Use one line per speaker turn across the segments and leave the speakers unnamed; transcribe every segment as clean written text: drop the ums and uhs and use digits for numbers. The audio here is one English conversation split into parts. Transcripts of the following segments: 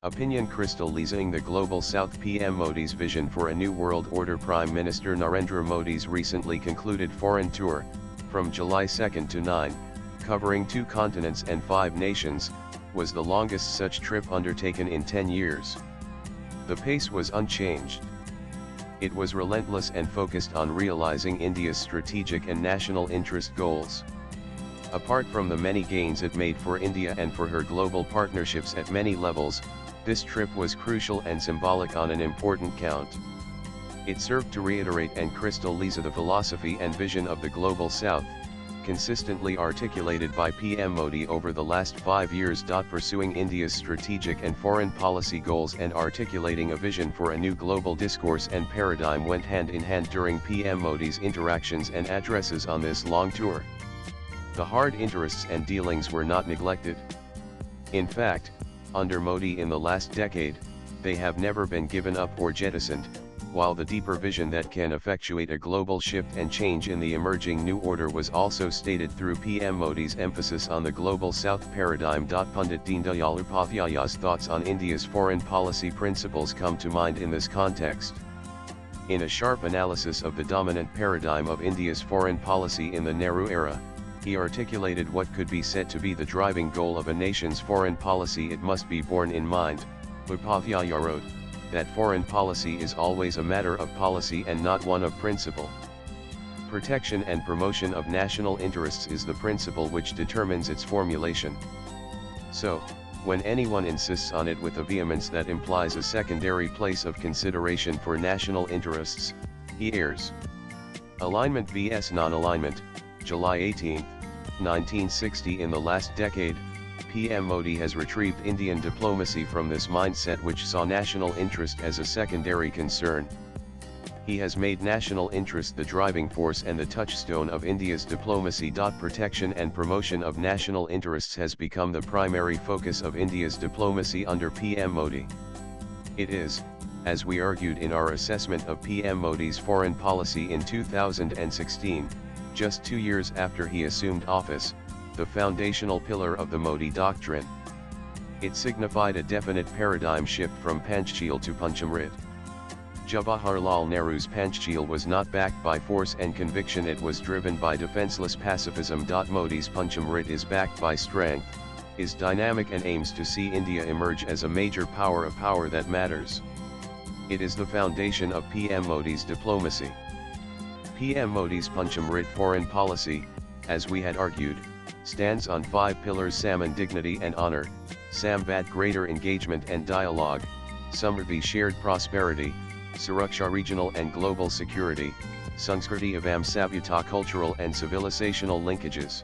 Opinion Crystallising the Global South. PM Modi's vision for a new world order. Prime Minister Narendra Modi's recently concluded foreign tour, from July 2 to 9, covering 2 continents and 5 nations, was the longest such trip undertaken in 10 years. The pace was unchanged. It was relentless and focused on realizing India's strategic and national interest goals. Apart from the many gains it made for India and for her global partnerships at many levels, this trip was crucial and symbolic on an important count. It served to reiterate and crystallize the philosophy and vision of the Global South, consistently articulated by PM Modi over the last 5 years. Pursuing India's strategic and foreign policy goals and articulating a vision for a new global discourse and paradigm went hand in hand during PM Modi's interactions and addresses on this long tour. The hard interests and dealings were not neglected. In fact, under Modi in the last decade, they have never been given up or jettisoned, while the deeper vision that can effectuate a global shift and change in the emerging new order was also stated through PM Modi's emphasis on the Global South paradigm. Pundit Deen Dayal Upathyay's thoughts on India's foreign policy principles come to mind in this context. In a sharp analysis of the dominant paradigm of India's foreign policy in the Nehru era, he articulated what could be said to be the driving goal of a nation's foreign policy. It must be borne in mind, Upadhyaya wrote, that foreign policy is always a matter of policy and not one of principle. Protection and promotion of national interests is the principle which determines its formulation. So, when anyone insists on it with a vehemence that implies a secondary place of consideration for national interests, he errs. Alignment vs. non-alignment, July 18, 1960. In the last decade, PM Modi has retrieved Indian diplomacy from this mindset which saw national interest as a secondary concern. He has made national interest the driving force and the touchstone of India's diplomacy. Protection and promotion of national interests has become the primary focus of India's diplomacy under PM Modi. It is, as we argued in our assessment of PM Modi's foreign policy in 2016, just 2 years after he assumed office, the foundational pillar of the Modi doctrine. It signified a definite paradigm shift from Panchsheel to Panchamrit. Jawaharlal Nehru's Panchsheel was not backed by force and conviction, it was driven by defenseless pacifism. Modi's Panchamrit is backed by strength, is dynamic and aims to see India emerge as a major power, a power that matters. It is the foundation of PM Modi's diplomacy. PM Modi's Panchamrit foreign policy, as we had argued, stands on 5 pillars: Samman, dignity and honor; Samvad, greater engagement and dialogue; Samriddhi, shared prosperity; Suraksha, regional and global security; Sanskriti Avam Savyata, cultural and civilizational linkages.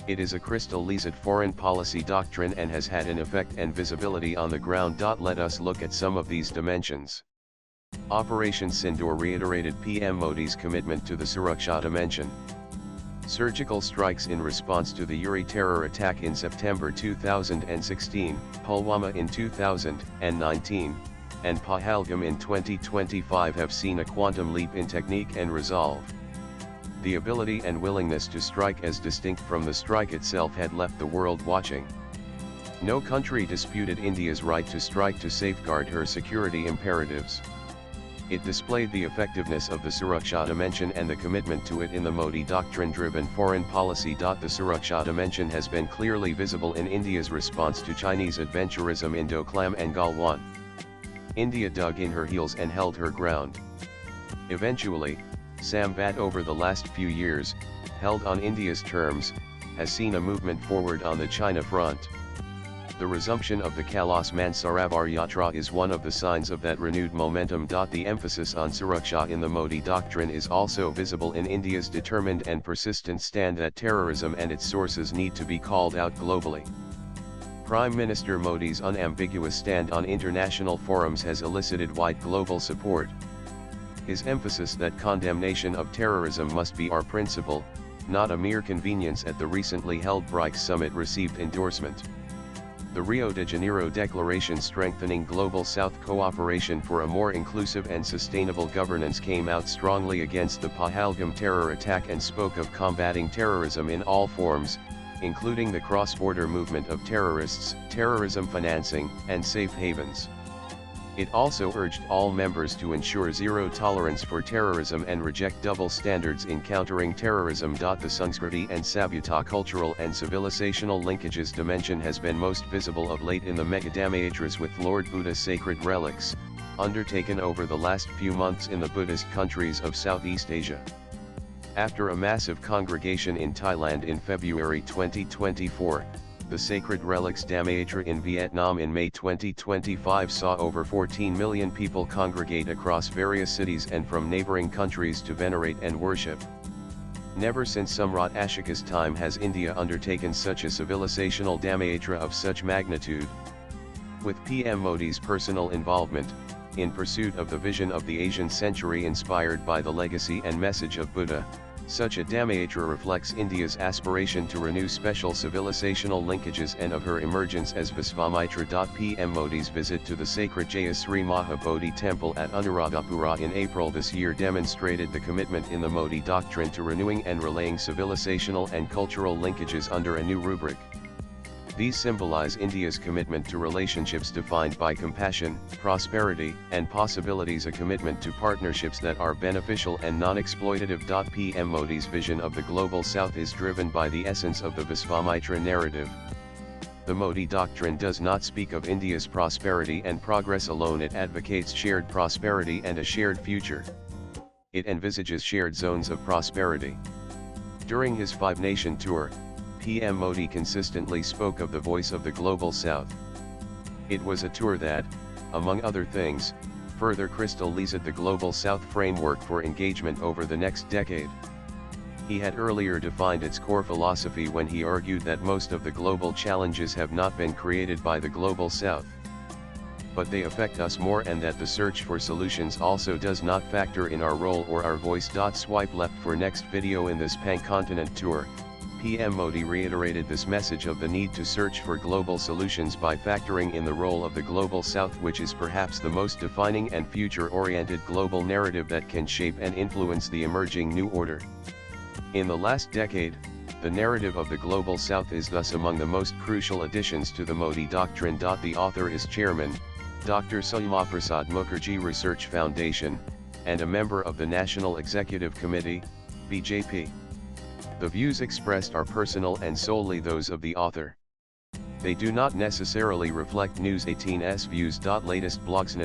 It is a crystallized foreign policy doctrine and has had an effect and visibility on the ground. Let us look at some of these dimensions. Operation Sindoor reiterated PM Modi's commitment to the Suraksha dimension. Surgical strikes in response to the Uri terror attack in September 2016, Pulwama in 2019, and Pahalgam in 2025 have seen a quantum leap in technique and resolve. The ability and willingness to strike as distinct from the strike itself had left the world watching. No country disputed India's right to strike to safeguard her security imperatives. It displayed the effectiveness of the Suraksha dimension and the commitment to it in the Modi doctrine-driven foreign policy. The Suraksha dimension has been clearly visible in India's response to Chinese adventurism in Doklam and Galwan. India dug in her heels and held her ground. Eventually, Samvat over the last few years, held on India's terms, has seen a movement forward on the China front. The resumption of the Kailas Mansarovar Yatra is one of the signs of that renewed momentum. The emphasis on Suraksha in the Modi doctrine is also visible in India's determined and persistent stand that terrorism and its sources need to be called out globally. Prime Minister Modi's unambiguous stand on international forums has elicited wide global support. His emphasis that condemnation of terrorism must be our principle, not a mere convenience, at the recently held BRICS summit received endorsement. The Rio de Janeiro Declaration strengthening Global South cooperation for a more inclusive and sustainable governance came out strongly against the Pahalgam terror attack and spoke of combating terrorism in all forms, including the cross-border movement of terrorists, terrorism financing, and safe havens. It also urged all members to ensure zero tolerance for terrorism and reject double standards in countering terrorism. The Sanskriti and Sabhyata cultural and civilizational linkages dimension has been most visible of late in the mega Dhammayatras with Lord Buddha's sacred relics, undertaken over the last few months in the Buddhist countries of Southeast Asia. After a massive congregation in Thailand in February 2024, the Sacred Relics Dhammayatra in Vietnam in May 2025 saw over 14 million people congregate across various cities and from neighboring countries to venerate and worship. Never since Samrat Ashoka's time has India undertaken such a civilizational Dhammayatra of such magnitude. With PM Modi's personal involvement, in pursuit of the vision of the Asian century inspired by the legacy and message of Buddha, such a Dhammayatra reflects India's aspiration to renew special civilizational linkages and of her emergence as Visvamitra. PM Modi's visit to the sacred Jayasri Mahabodhi temple at Anuradhapura in April this year demonstrated the commitment in the Modi doctrine to renewing and relaying civilizational and cultural linkages under a new rubric. These symbolize India's commitment to relationships defined by compassion, prosperity, and possibilities, a commitment to partnerships that are beneficial and non-exploitative. PM Modi's vision of the Global South is driven by the essence of the Visvamitra narrative. The Modi doctrine does not speak of India's prosperity and progress alone, it advocates shared prosperity and a shared future. It envisages shared zones of prosperity. During his five-nation tour, PM Modi consistently spoke of the voice of the Global South. It was a tour that, among other things, further crystallized the Global South framework for engagement over the next decade. He had earlier defined its core philosophy when he argued that most of the global challenges have not been created by the Global South, but they affect us more, and that the search for solutions also does not factor in our role or our voice. Swipe left for next video. In this pan-continent tour, PM Modi reiterated this message of the need to search for global solutions by factoring in the role of the Global South, which is perhaps the most defining and future-oriented global narrative that can shape and influence the emerging new order. In the last decade, the narrative of the Global South is thus among the most crucial additions to the Modi doctrine. The author is Chairman, Dr. Syamaprasad Mukherjee Research Foundation, and a member of the National Executive Committee, BJP. The views expressed are personal and solely those of the author. They do not necessarily reflect News 18's views. Latest blogs.